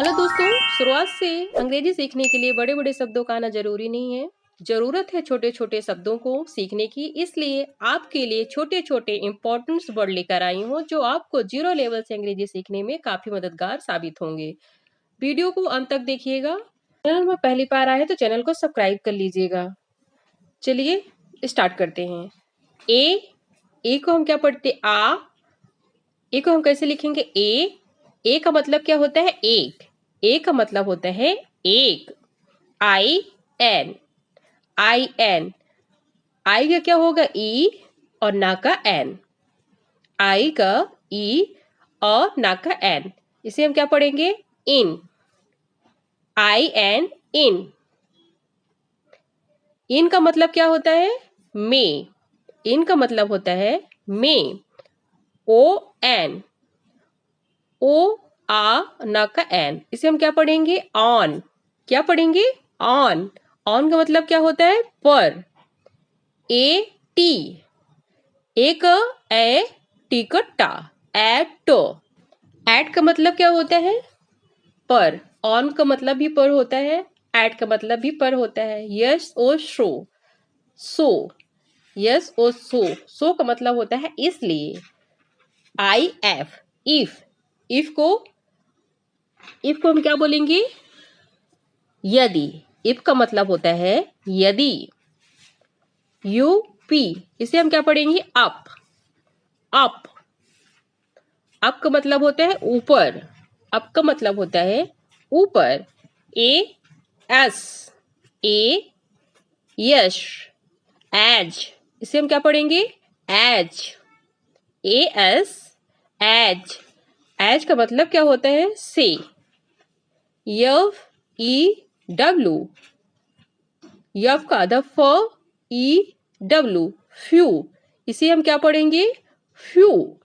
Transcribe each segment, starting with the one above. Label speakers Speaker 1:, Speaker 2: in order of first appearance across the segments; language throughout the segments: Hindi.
Speaker 1: हेलो दोस्तों, शुरुआत से अंग्रेजी सीखने के लिए बड़े-बड़े शब्दों का आना ज़रूरी नहीं है। ज़रूरत है छोटे-छोटे शब्दों को सीखने की, इसलिए आपके लिए छोटे-छोटे इम्पोर्टेंट्स वर्ड लेकर आई हूँ, जो आपको ज़ीरो लेवल से अंग्रेजी सीखने में काफ़ी मददगार साबित होंगे। वीडियो को अंत तक देखिएगा। चैनल में पहली बार आए तो चैनल को सब्सक्राइब कर लीजिएगा। चलिए स्टार्ट करते हैं। ए को हम क्या पढ़ते आ। ए को हम कैसे लिखेंगे ए का मतलब क्या होता है एक। ए का मतलब होता है एक। आई एन आई का क्या होगा ई और ना का एन। आई का ई और ना का एन, इसे हम क्या पढ़ेंगे इन। आई एन इन। इन का मतलब क्या होता है में। इन का मतलब होता है में। ओ एन ओ आ ना का एन, इसे हम क्या पढ़ेंगे ऑन। क्या पढ़ेंगे ऑन। ऑन का मतलब क्या होता है पर। ए टी एक ए टी का टा एट। एट का मतलब क्या होता है पर। ऑन का मतलब भी पर होता है, एट का मतलब भी पर होता है। यस ओ शो सो। यस ओ सो का मतलब होता है इसलिए। I F if. इफ को हम क्या बोलेंगे यदि। इफ का मतलब होता है यदि। यू पी, इसे हम क्या पढ़ेंगे अप। अप का मतलब होता है ऊपर। अप का मतलब होता है ऊपर। A S A Yash as, इसे हम क्या पढ़ेंगे as. A S as. As का मतलब क्या होता है से। F E W. यफ का द फ ई डब्ल्यू फ्यू, इसे हम क्या पढ़ेंगे फ्यू।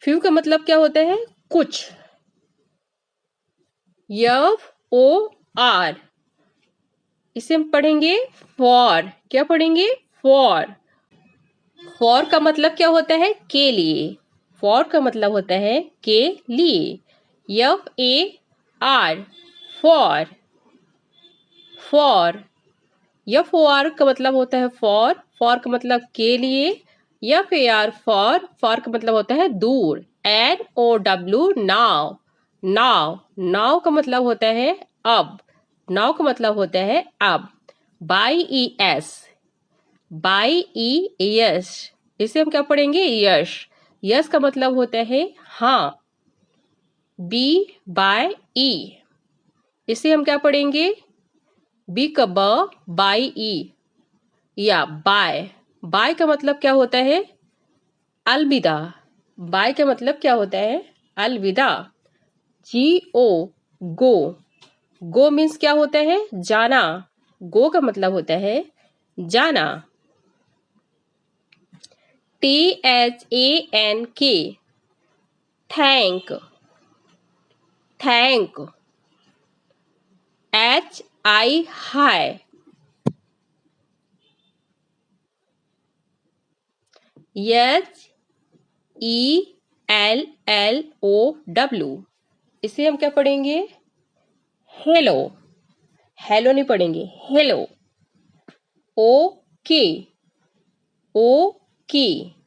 Speaker 1: फ्यू का मतलब क्या होता है कुछ। यफ ओ आर, इसे हम पढ़ेंगे फॉर। क्या पढ़ेंगे फॉर। फॉर का मतलब क्या होता है के लिए। फॉर का मतलब होता है के लिए। F A R for. For F O R का मतलब होता है फॉर। फॉर का मतलब के लिए। एफ ए आर फॉर का मतलब होता है दूर। N O W now. Now का मतलब होता है अब। नाव का मतलब होता है अब। बाई ई एस यश, इसे हम क्या पढ़ेंगे यश। यश का मतलब होता है हाँ। बी बाय ई, इसे हम क्या पढ़ेंगे बी का ब बाई ई या बाय। बाय का मतलब क्या होता है अलविदा। बाय का मतलब क्या होता है अलविदा। जी ओ गो। गो मीन्स क्या होता है जाना। गो का मतलब होता है जाना। THANK thank. थैंक। HI हाय। HELLOW, इसे हम क्या पढ़ेंगे हेलो। हेलो नहीं पढ़ेंगे hello. Okay okay.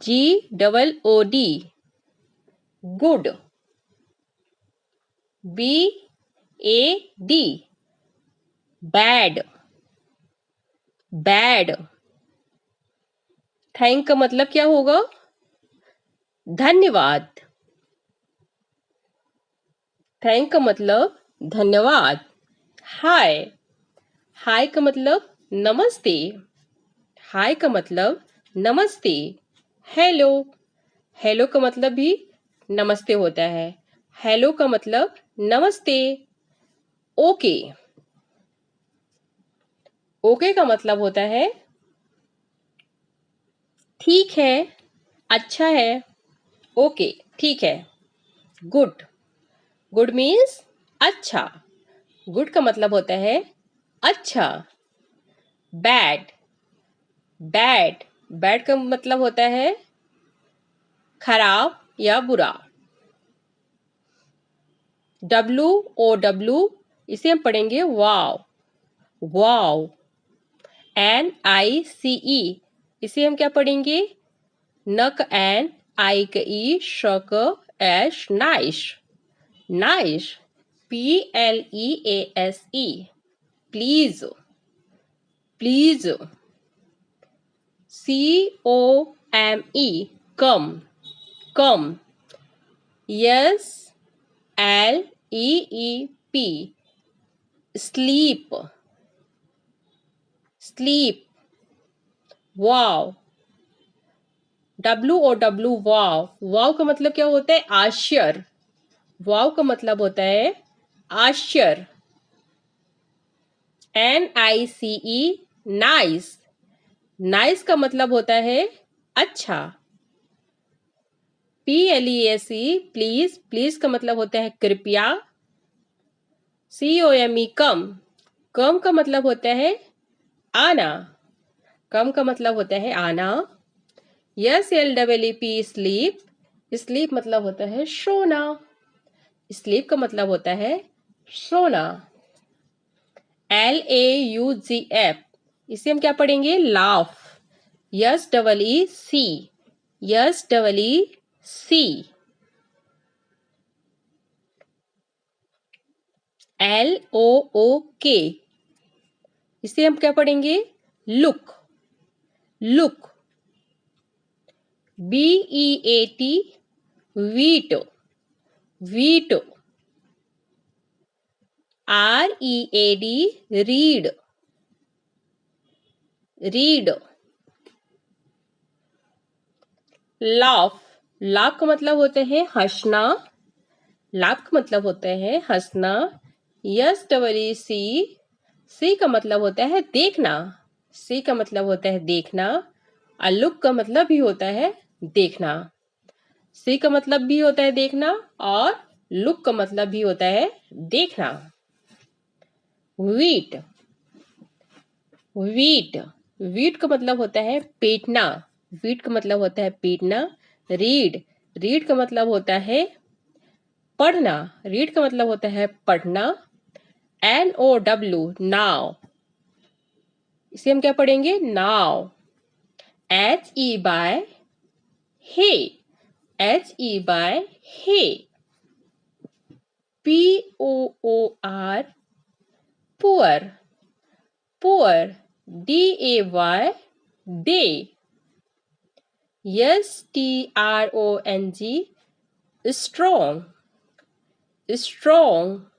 Speaker 1: GOOD good. BAD bad. Bad. Thank का मतलब क्या होगा धन्यवाद। थैंक का मतलब धन्यवाद। हाय। हाय का मतलब नमस्ते। हाय का मतलब नमस्ते। हेलो। हेलो का मतलब भी नमस्ते होता है। हेलो का मतलब नमस्ते। ओके। ओके का मतलब होता है ठीक है, अच्छा है। ओके ठीक है। गुड। गुड मीन्स अच्छा। गुड का मतलब होता है अच्छा। बैड। बैड का मतलब होता है खराब या बुरा। WOW इसे हम पढ़ेंगे वाव, वाव। NICE इसे हम क्या पढ़ेंगे? नक एन आई क ई शक एश nice, nice. PLEASE please, please. COME come, come. SLEEP sleep, sleep. Wow, WOW wow, wow का मतलब क्या होता है? आश्चर्य, वाव का मतलब होता है आश्चर्य। NICE नाइस, नाइस का मतलब होता है अच्छा। PLESE प्लीज, प्लीज का मतलब होता है कृपया। COME कम, कम का मतलब होता है आना, कम का मतलब होता है आना। SLEEP स्लीप, स्लीप मतलब होता है सोना, स्लीप का मतलब होता है सोना। LAUGF इसे हम क्या पढ़ेंगे? Laugh, SEEC, SEEC। LOOK इसे हम क्या पढ़ेंगे? Look, look. BEAT wheat, wheat. READ read, read. Laugh, laugh का मतलब होते हैं हंसना, लाफ का मतलब होता है हंसना। SEEC सी का मतलब होता है देखना, सी का मतलब होता है देखना। लुक का मतलब भी होता है देखना, सी का मतलब भी होता है देखना और लुक का मतलब भी होता है देखना। वीट, वीट, वीट का मतलब होता है पीटना, वीट का मतलब होता है पीटना। रीड, रीड का मतलब होता है पढ़ना, रीड का मतलब होता है पढ़ना। NOW नाव इसे हम क्या पढ़ेंगे? Now. HE by he, HE by he. POOR poor, poor. DAY day. STRONG strong, strong.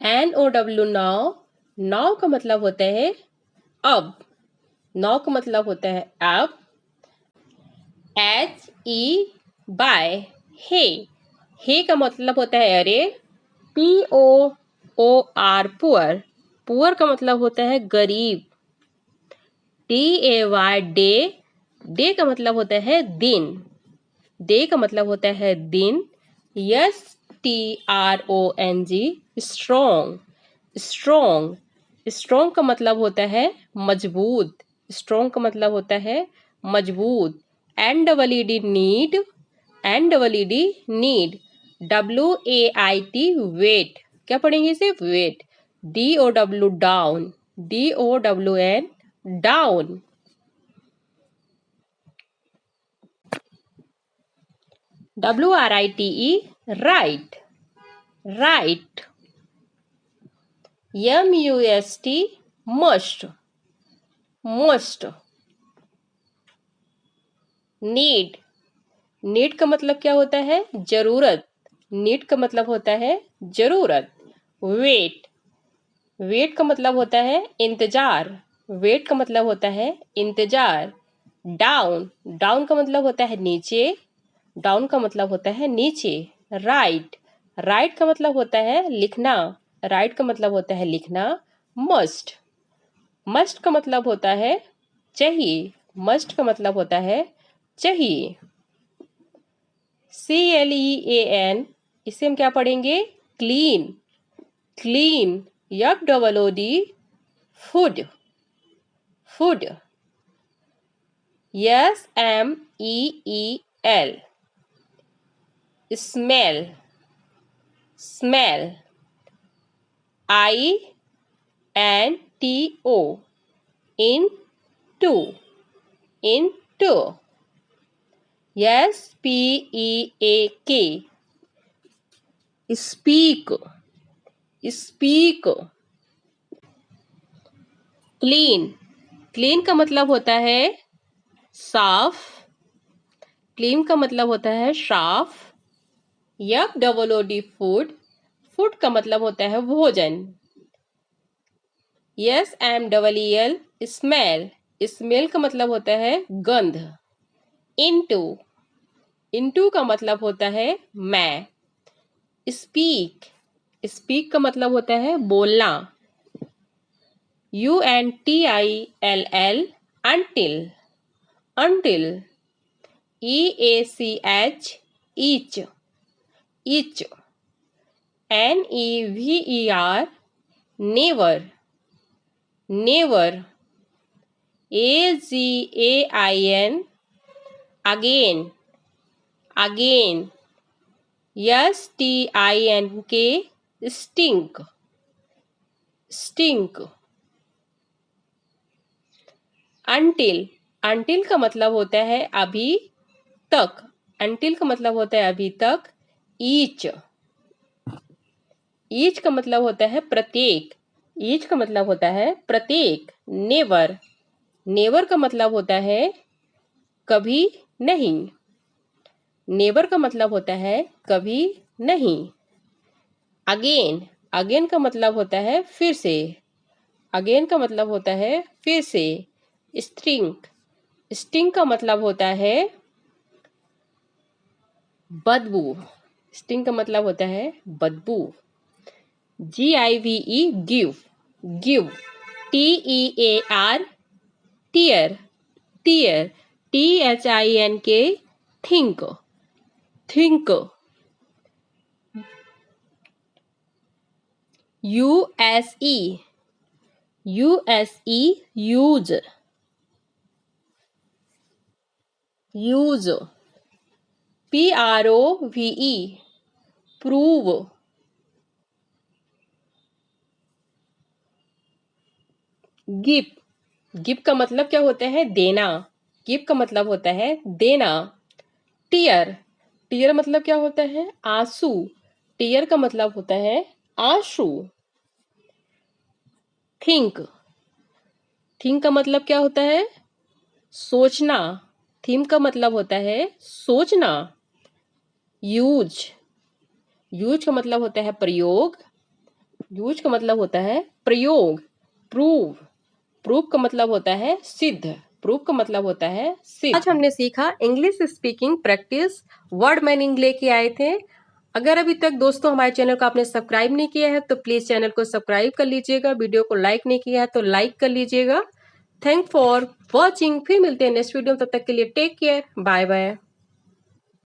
Speaker 1: NOW now, now का मतलब होता है अब, नाव का मतलब होता है अब। HE बाय हे, हे का मतलब होता है अरे। POOR पुअर, पुअर का मतलब होता है गरीब। DAY डे, डे का मतलब होता है दिन, डे का मतलब होता है दिन। STRONG strong, strong. स्ट्रॉन्ग का मतलब होता है मजबूत, स्ट्रॉन्ग का मतलब होता है मजबूत। NEED need, NEED need. WAIT wait, क्या पढ़ेंगे इसे? Wait. DOW down, DOWN down. WRITE write, write. MUST must, must. Need, need का मतलब क्या होता है? जरूरत, नीड का मतलब होता है जरूरत। वेट, वेट का मतलब होता है इंतजार, वेट का मतलब होता है इंतजार। डाउन, डाउन का मतलब होता है नीचे, डाउन का मतलब होता है नीचे। राइट, राइट का मतलब होता है लिखना, राइट का मतलब होता है लिखना। मस्ट, मस्ट का मतलब होता है चाहिए, मस्ट का मतलब होता है चाहिए। CLEAN इसे हम क्या पढ़ेंगे? Clean, clean. FOOD food, food. SMEEL smell, smell, into, into, into, speak, speak, speak, clean, clean का मतलब होता है साफ, क्लीन का मतलब होता है साफ, FOOD फूड, फूड का मतलब होता है भोजन, SMEL स्मेल, स्मेल का मतलब होता है गंध, इनटू, इनटू का मतलब होता है मैं, स्पीक, स्पीक का मतलब होता है बोलना, UNTILL until, until, EACH each, each, NEVER never, never, AGAIN again, again, STINK stink, stink, until, until का मतलब होता है अभी तक, until का मतलब होता है अभी तक, each, each का मतलब होता है प्रत्येक, each का मतलब होता है प्रत्येक, never, never का मतलब होता है कभी नहीं, नेवर का मतलब होता है कभी नहीं, अगेन, अगेन का मतलब होता है फिर से, अगेन का मतलब होता है फिर से, स्ट्रिंग, स्टिंग का मतलब होता है बदबू, स्टिंग का मतलब होता है बदबू, GIVE give, give, TEAR tear, tear, THINK think, think, USE, USE use, use, PROVE prove, give, give का मतलब क्या होता है देना, गिव का मतलब होता है देना, टीयर, टीयर मतलब क्या होता है आंसू, टीयर का मतलब होता है आंसू, थिंक, थिंक का मतलब क्या होता है सोचना, थिंक का मतलब होता है सोचना, यूज, यूज का मतलब होता है प्रयोग, यूज का मतलब होता है प्रयोग, प्रूव, प्रूव का मतलब होता है सिद्ध, प्रूव का मतलब होता है सिद्ध। आज हमने सीखा English speaking practice, word meaning लेके आए थे। अगर अभी तक दोस्तों हमारे चैनल को आपने सब्सक्राइब नहीं किया है तो प्लीज चैनल को सब्सक्राइब कर लीजिएगा, वीडियो को लाइक नहीं किया है तो लाइक कर लीजिएगा। थैंक फॉर वॉचिंग, फिर मिलते हैं नेक्स्ट वीडियो, तब तक के लिए टेक केयर, बाय बाय।